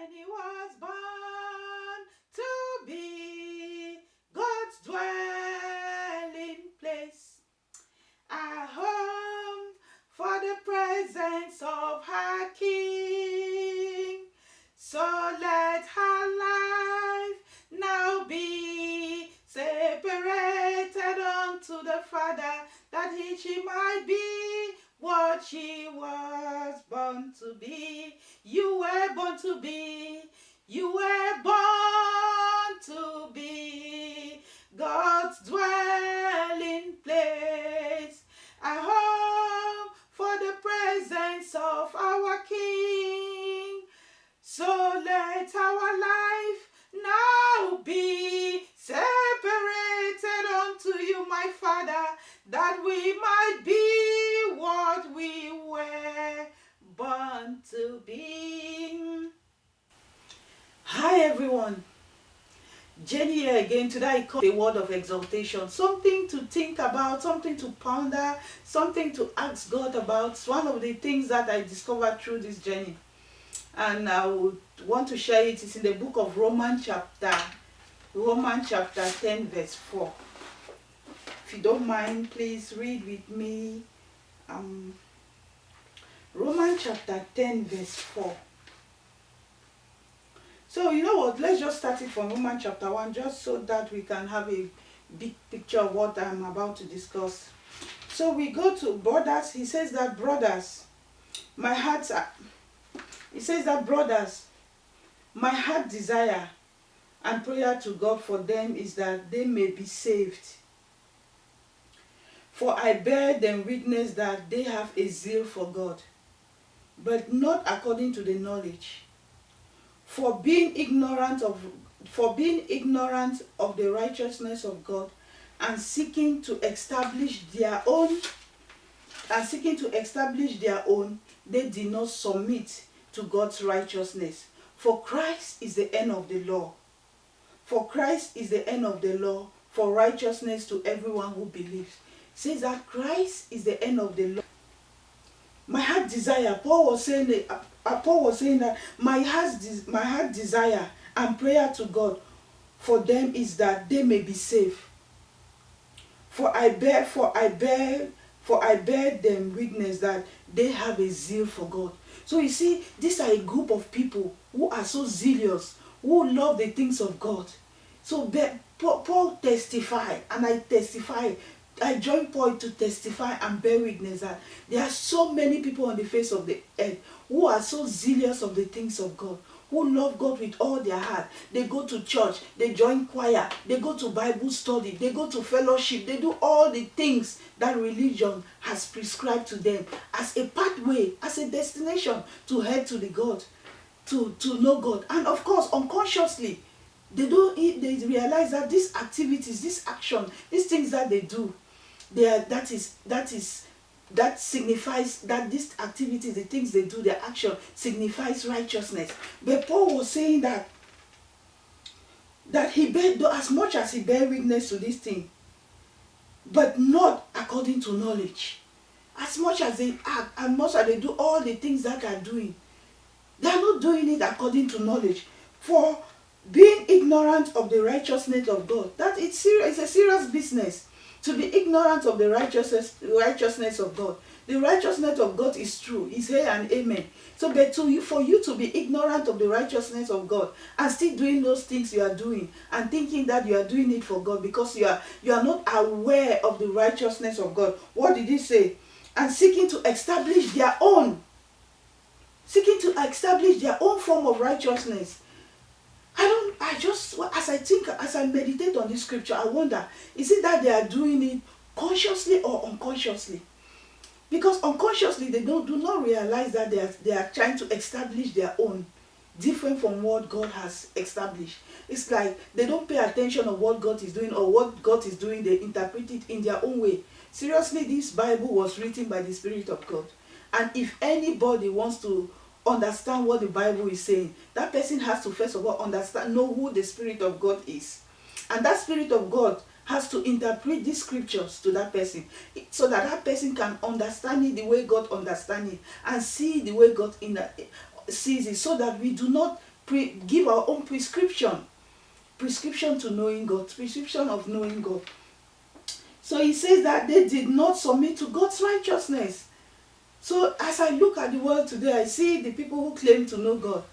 Jenny was born to be God's dwelling place, a home for the presence of her King. So let her life now be separated unto the Father, that she might be what she was born to be. You were born to be. You were born to be God's dwelling place, a home for the presence of our King. So let our life now be separated unto you, my Father, that we might be what we were born to be. Hi everyone, Jenny here again. Today I come with a word of exaltation, something to think about, something to ponder, something to ask God about. It's one of the things that I discovered through this journey, and I would want to share it. It's in the book of Romans chapter 10 verse 4. If you don't mind, please read with me. Romans chapter 10 verse 4. So you know what, let's just start it from Romans chapter 1, just so that we can have a big picture of what I'm about to discuss. So we go to brothers. He says that brothers, my heart desire and prayer to God for them is that they may be saved. For I bear them witness that they have a zeal for God, but not according to the knowledge. For being ignorant of the righteousness of God, and seeking to establish their own, they did not submit to God's righteousness. For Christ is the end of the law. For Christ is the end of the law for righteousness to everyone who believes. It says that Christ is the end of the law. My heart desire, Paul was saying that my heart desire and prayer to God for them is that they may be saved. For I bear them witness that they have a zeal for God. So you see, these are a group of people who are so zealous, who love the things of God. So Paul testified, and I testify. I join Paul to testify and bear witness that there are so many people on the face of the earth who are so zealous of the things of God, who love God with all their heart. They go to church, they join choir, they go to Bible study, they go to fellowship, they do all the things that religion has prescribed to them as a pathway, as a destination to head to the God, to know God. And of course, unconsciously, they realize that these activities, this action, these things that they do, that signifies that these activities, the things they do, their action signifies righteousness. But Paul was saying that he bear, as much as he bear witness to this thing, but not according to knowledge. As much as they act, as much as they do all the things that they are doing, they are not doing it according to knowledge. For being ignorant of the righteousness of God, that it's a serious business. To be ignorant of the righteousness of God. The righteousness of God is true. It's here and amen. So, but for you to be ignorant of the righteousness of God and still doing those things you are doing and thinking that you are doing it for God because you are not aware of the righteousness of God. What did he say? And seeking to establish their own form of righteousness. As I meditate on this scripture, I wonder, is it that they are doing it consciously or unconsciously? Because unconsciously, they do not realize that they are trying to establish their own, different from what God has established. It's like they don't pay attention of what God is doing, or what God is doing, they interpret it in their own way. Seriously, this Bible was written by the Spirit of God. And if anybody wants to understand what the Bible is saying, that person has to first of all know who the Spirit of God is. And that Spirit of God has to interpret these scriptures to that person, so that that person can understand it the way God understands it, and see the way God sees it, so that we do not give our own prescription to knowing God, prescription of knowing God. So he says that they did not submit to God's righteousness. So as I look at the world today, I see the people who claim to know God.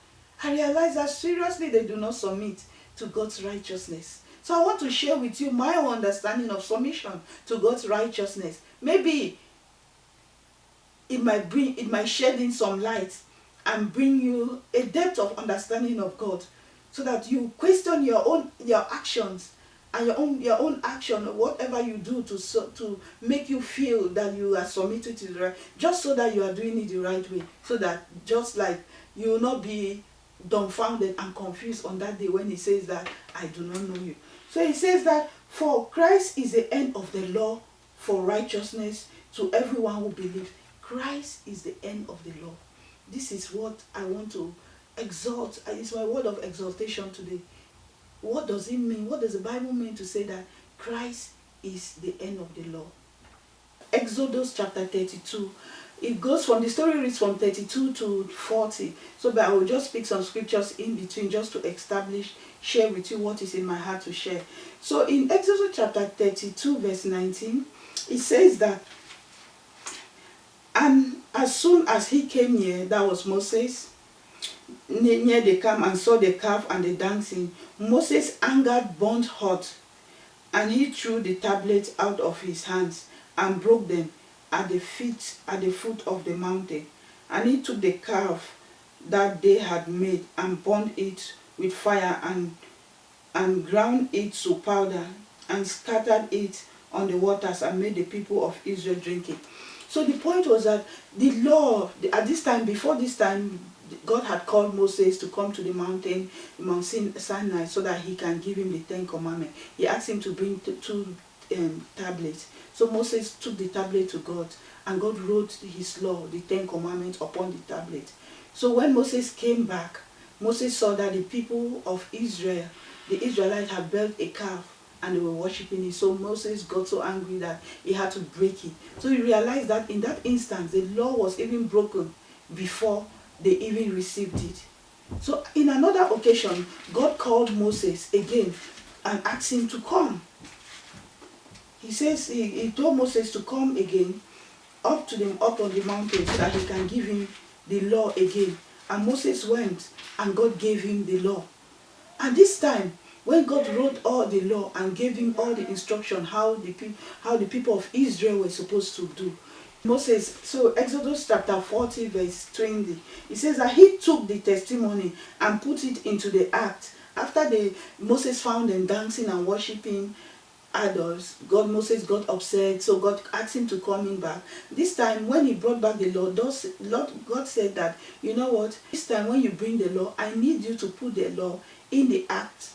I realize that seriously they do not submit to God's righteousness. So I want to share with you my understanding of submission to God's righteousness. Maybe it might shed in some light and bring you a depth of understanding of God, so that you question your actions and your own action, whatever you do to make you feel that you are submitted to the right, just so that you are doing it the right way, so that just like you will not be dumbfounded and confused on that day when he says that I do not know you. So he says that for Christ is the end of the law for righteousness to everyone who believes. Christ is the end of the law. This is what I want to exalt. It's my word of exaltation today. What does it mean? What does the Bible mean to say that Christ is the end of the law? Exodus chapter 32. It goes from, the story reads from 32 to 40. So but I will just pick some scriptures in between just to share with you what is in my heart to share. So in Exodus chapter 32 verse 19, it says that, and as soon as he came near, that was Moses, near the camp and saw the calf and the dancing, Moses' anger burned hot, and he threw the tablets out of his hands and broke them at the foot of the mountain. And he took the calf that they had made and burned it with fire and ground it to powder and scattered it on the waters and made the people of Israel drink it. So the point was that the law, at this time, before this time, God had called Moses to come to the mountain, Mount Sinai, so that he can give him the 10 Commandments. He asked him to bring two tablets. So Moses took the tablet to God, and God wrote his law, the 10 Commandments, upon the tablet. So when Moses came back, Moses saw that the people of Israel, the Israelites, had built a calf and they were worshiping it. So Moses got so angry that he had to break it. So he realized that in that instance, the law was even broken before they even received it. So in another occasion, God called Moses again and asked him to come. He says, he told Moses to come again up on the mountain so that he can give him the law again. And Moses went and God gave him the law. And this time, when God wrote all the law and gave him all the instruction how the people of Israel were supposed to do, Moses, so Exodus chapter 40 verse 20, it says that he took the testimony and put it into the act. After Moses found them dancing and worshiping idols, Moses got upset, so God asked him to come in back. This time when he brought back the law, God said that, you know what, this time when you bring the law, I need you to put the law in the act.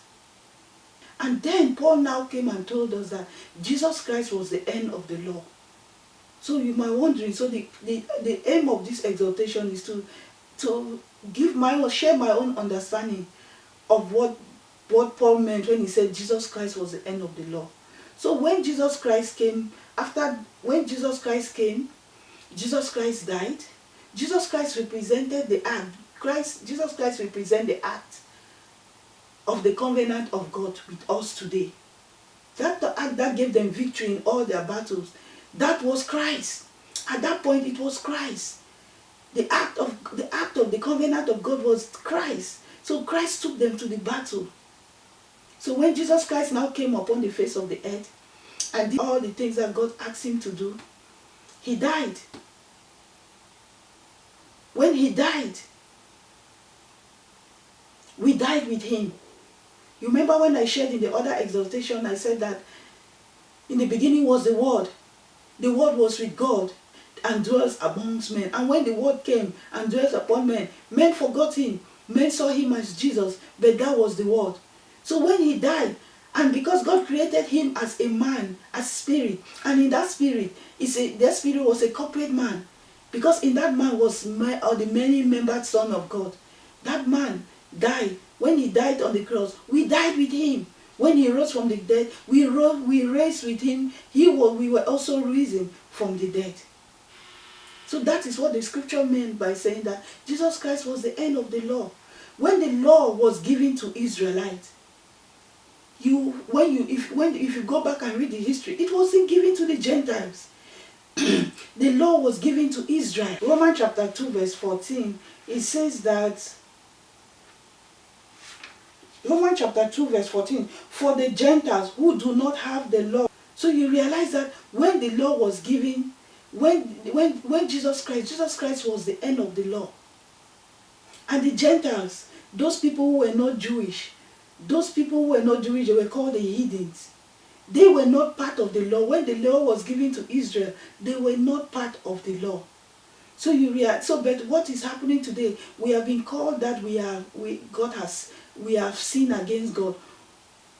And then Paul now came and told us that Jesus Christ was the end of the law. So you might be wondering, so the aim of this exhortation is to share my own understanding of what Paul meant when he said Jesus Christ was the end of the law. So when Jesus Christ came, Jesus Christ died. Jesus Christ represented the act. Jesus Christ represents the act of the covenant of God with us today. That the act that gave them victory in all their battles, that was Christ. At that point, it was Christ. The act of the covenant of God was Christ. So Christ took them to the battle. So when Jesus Christ now came upon the face of the earth and did all the things that God asked him to do, he died. When he died, we died with him. You remember when I shared in the other exhortation, I said that in the beginning was the Word. The Word was with God and dwells amongst men. And when the Word came and dwelt upon men, men forgot him. Men saw him as Jesus, but that was the Word. So when he died, and because God created him as a man, as spirit, and in that spirit, that spirit was a corporate man. Because in that man was the many-membered Son of God. That man died. When he died on the cross, we died with him. When he rose from the dead, we raised with him. We were also risen from the dead. So that is what the scripture meant by saying that Jesus Christ was the end of the law. when the law was given to Israelites, if you go back and read the history, it wasn't given to the Gentiles. The law was given to Israel. Romans chapter 2 verse 14, it says that, Romans chapter 2 verse 14, for the Gentiles who do not have the law. So you realize that when the law was given, when Jesus Christ was the end of the law. And the Gentiles, those people who were not Jewish, they were called the heathens. They were not part of the law. When the law was given to Israel, they were not part of the law. So but what is happening today? We have been called that we have sinned against God.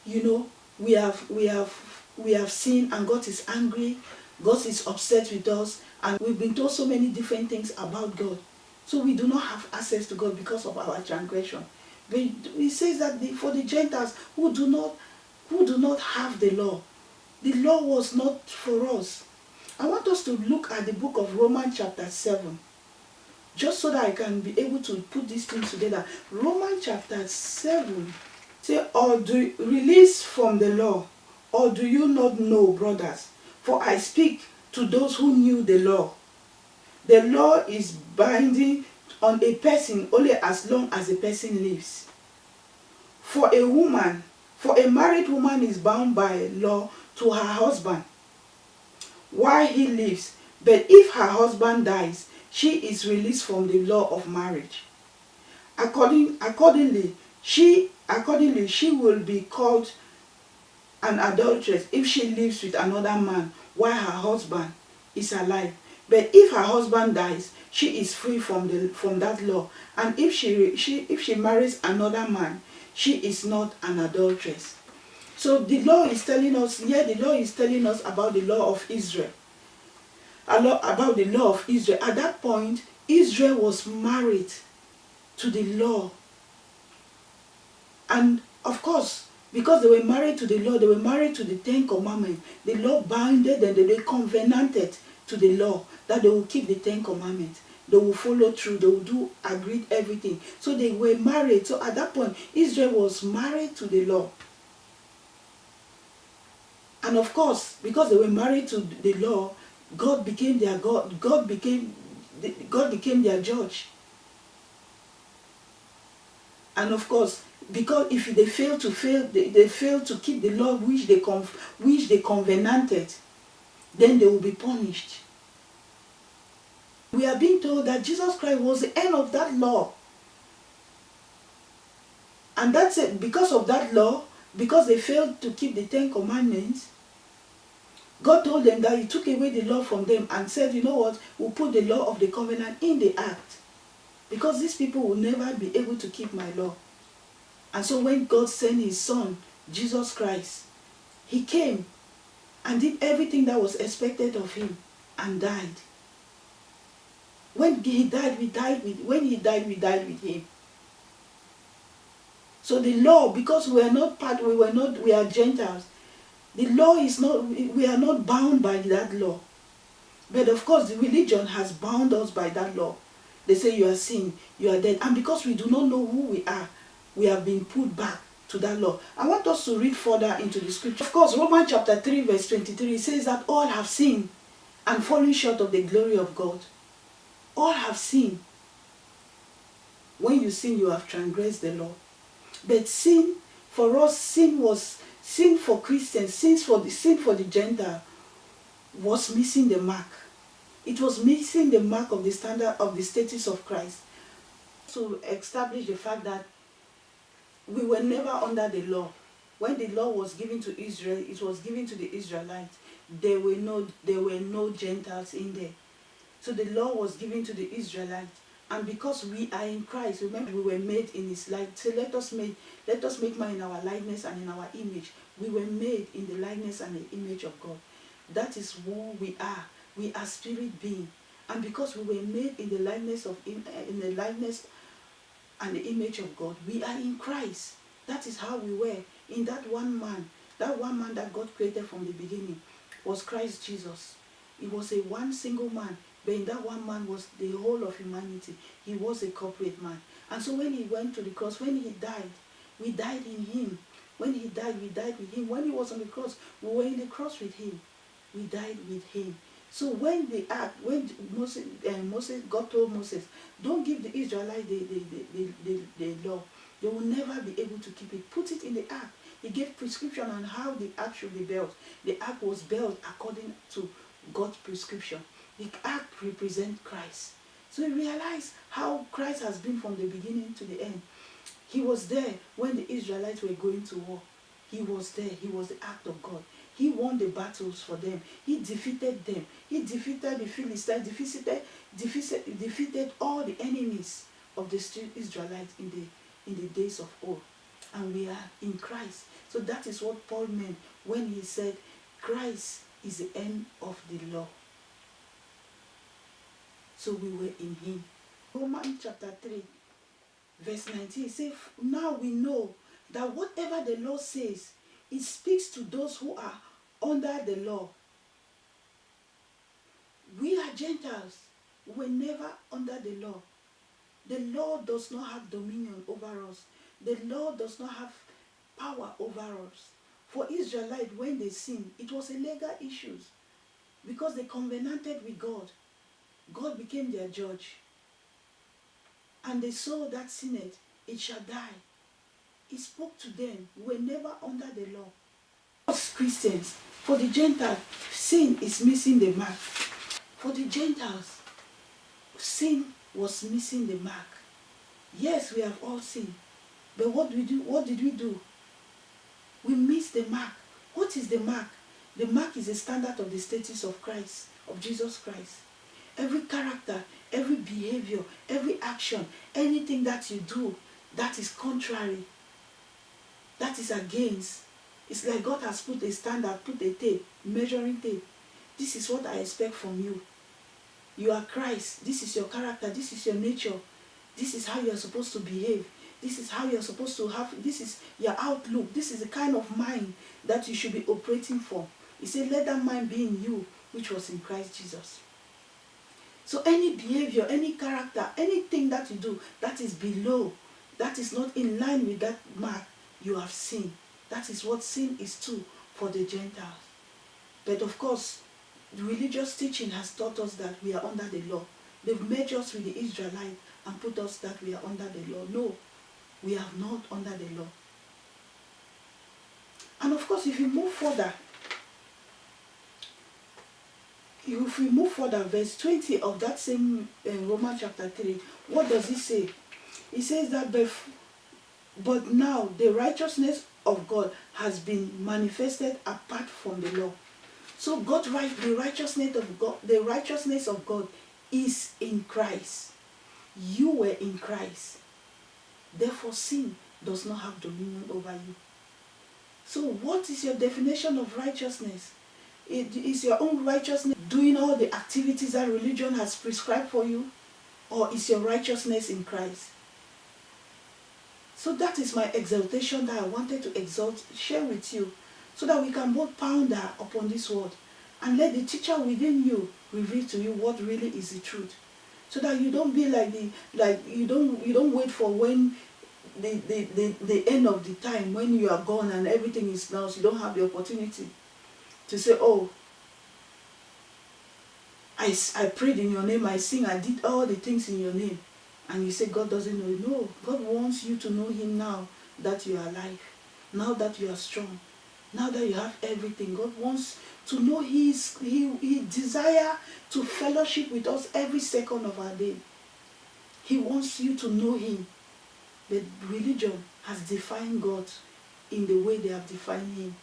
You know, we have sinned, and God is angry. God is upset with us, and we've been told so many different things about God. So we do not have access to God because of our transgression. But it says that for the Gentiles who do not have the law was not for us. I want us to look at the book of Romans chapter 7, just so that I can be able to put these things together. Romans chapter 7, say, or do release from the law, or do you not know, brothers? For I speak to those who knew the law. The law is binding on a person only as long as the person lives. For a married woman is bound by law to her husband while he lives. But if her husband dies, she is released from the law of marriage. Accordingly, she will be called an adulteress if she lives with another man while her husband is alive. But if her husband dies, she is free from that law. And if she marries another man, she is not an adulteress. So the law is telling us about the law of Israel. About the law of Israel. At that point, Israel was married to the law. And of course, because they were married to the law, they were married to the 10 Commandments. The law bounded them, they covenanted to the law that they will keep the 10 Commandments. They will follow through, they will agree everything. So they were married. So at that point, Israel was married to the law. And of course, because they were married to the law, God became their God. God became their judge. And of course, because if they fail to keep the law which they covenanted, then they will be punished. We are being told that Jesus Christ was the end of that law. And that's it. Because of that law, because they failed to keep the 10 Commandments, God told them that He took away the law from them and said, you know what, we'll put the law of the covenant in the act. Because these people will never be able to keep my law. And so when God sent His Son, Jesus Christ, He came and did everything that was expected of Him and died. When He died, we died with Him. So the law, because we are Gentiles, the law is not, we are not bound by that law. But of course, the religion has bound us by that law. They say you are sin, you are dead. And because we do not know who we are, we have been put back to that law. I want us to read further into the scripture. Of course, Romans chapter 3 verse 23 says that all have sinned and fallen short of the glory of God. All have sinned. When you sin, you have transgressed the law. But sin, for us, sin for Christians, sin for the Gentile was missing the mark. It was missing the mark of the standard of the status of Christ. To establish the fact that we were never under the law. When the law was given to Israel, it was given to the Israelites. There were no Gentiles in there. So the law was given to the Israelites. And because we are in Christ, remember we were made in His light. So let us make man in our likeness and in our image. We were made in the likeness and the image of God. That is who we are. We are spirit being. And because we were made in the likeness and the image of God, we are in Christ. That is how we were. In that one man that God created from the beginning was Christ Jesus. He was one single man, but in that one man was the whole of humanity. He was a corporate man. And so when he went to the cross, when he died, we died in him. When he died, we died with him. When he was on the cross, we were in the cross with him. We died with him. So when Moses, God told Moses, don't give the Israelites the law. They will never be able to keep it. Put it in the ark. He gave prescription on how the ark should be built. The ark was built according to God's prescription. The ark represents Christ. So we realize how Christ has been from the beginning to the end. He was there when the Israelites were going to war. He was there. He was the act of God. He won the battles for them. He defeated them. He defeated the Philistines, defeated all the enemies of the Israelites in the days of old. And we are in Christ. So that is what Paul meant when he said, Christ is the end of the law. So we were in him. Romans chapter 3, verse 19 says, now we know that whatever the law says, it speaks to those who are under the law. We are Gentiles. We were never under the law. The law does not have dominion over us. The law does not have power over us. For Israelites, when they sinned, it was a legal issue because they covenanted with God. God became their judge. And they saw that sinned, it shall die. He spoke to them. We were never under the law. As Christians, for the Gentiles, sin is missing the mark. For the Gentiles, sin was missing the mark. Yes, we have all sinned. But what did we do? We missed the mark. What is the mark? The mark is a standard of the status of Christ, of Jesus Christ. Every character, every behavior, every action, anything that you do that is contrary, that is against. It's like God has put a standard, put a tape, measuring tape. This is what I expect from you. You are Christ. This is your character. This is your nature. This is how you are supposed to behave. This is how you are supposed to have. This is your outlook. This is the kind of mind that you should be operating for. He said, let that mind be in you, which was in Christ Jesus. So any behavior, any character, anything that you do that is below, that is not in line with that mark, you have sinned. That is what sin is too for the Gentiles. But of course, the religious teaching has taught us that we are under the law. They've merged us with the Israelites and put us that we are under the law. No, we are not under the law. And of course, if you move further, verse 20 of that same Romans chapter 3, what does it say? It says that, but now the righteousness of God has been manifested apart from the law. So the righteousness of God is in Christ. You were in Christ. Therefore, sin does not have dominion over you. So what is your definition of righteousness? Is your own righteousness doing all the activities that religion has prescribed for you? Or is your righteousness in Christ? So that is my exaltation that I wanted to share with you, so that we can both ponder upon this word and let the teacher within you reveal to you what really is the truth. So that you don't be you don't wait for when the end of the time, when you are gone and everything is lost, you don't have the opportunity to say, oh, I prayed in your name, I sing, I did all the things in your name. And you say God doesn't know you. No, God wants you to know him now that you are alive, now that you are strong, now that you have everything. God wants to know he desire to fellowship with us every second of our day. He wants you to know him. But religion has defined God in the way they have defined him.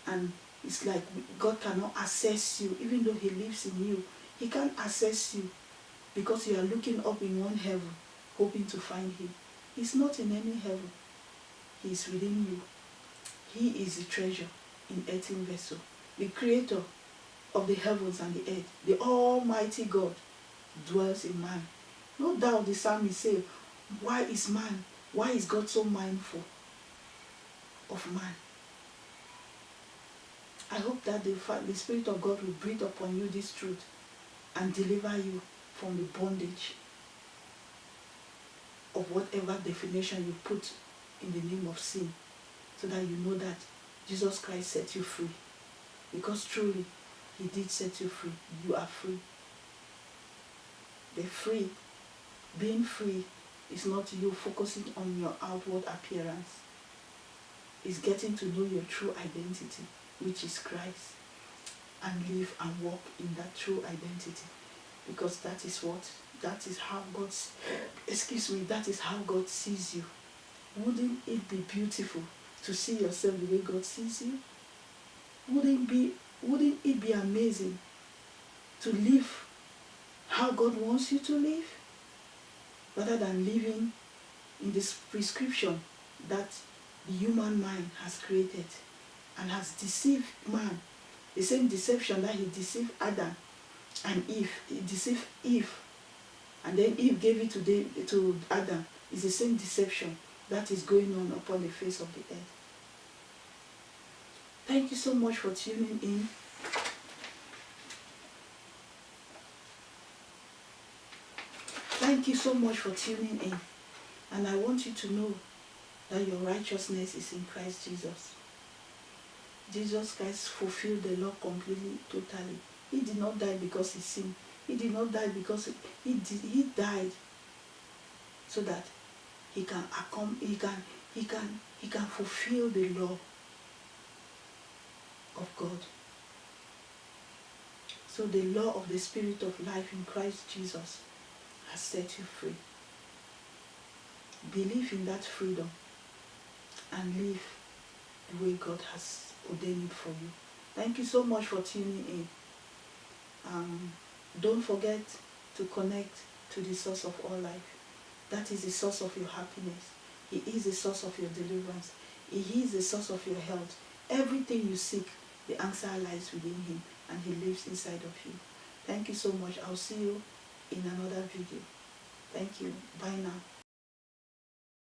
And it's like God cannot access you, even though he lives in you. He can't access you because you are looking up in one heaven, hoping to find him. He's not in any heaven. He is within you. He is the treasure in earthen vessel, the creator of the heavens and the earth. The Almighty God dwells in man. No doubt the psalmist says, why is God so mindful of man? I hope that the Spirit of God will breathe upon you this truth and deliver you from the bondage. of whatever definition you put in the name of sin, so that you know that Jesus Christ set you free. Because truly, he did set you free. You are free. The free, being free, is not you focusing on your outward appearance. It's getting to know your true identity, which is Christ, and live and walk in that true identity. Because that is how that is how God sees you. Wouldn't it be beautiful to see yourself the way God sees you? Wouldn't it be amazing to live how God wants you to live, rather than living in this prescription that the human mind has created and has deceived man? The same deception that he deceived Adam and Eve. He deceived Eve, and then Eve gave it to Adam. It's the same deception that is going on upon the face of the earth. Thank you so much for tuning in. Thank you so much for tuning in. And I want you to know that your righteousness is in Christ Jesus. Jesus Christ fulfilled the law completely, totally. He did not die because he sinned. He did not die because he died so that he can fulfill the law of God. So the law of the Spirit of life in Christ Jesus has set you free. Believe in that freedom and live the way God has ordained it for you. Thank you so much for tuning in. Don't forget to connect to the source of all life. That is the source of your happiness. He is the source of your deliverance. He is the source of your health. Everything you seek, the answer lies within him, and he lives inside of you. Thank you so much. I'll see you in another video. Thank you. Bye now.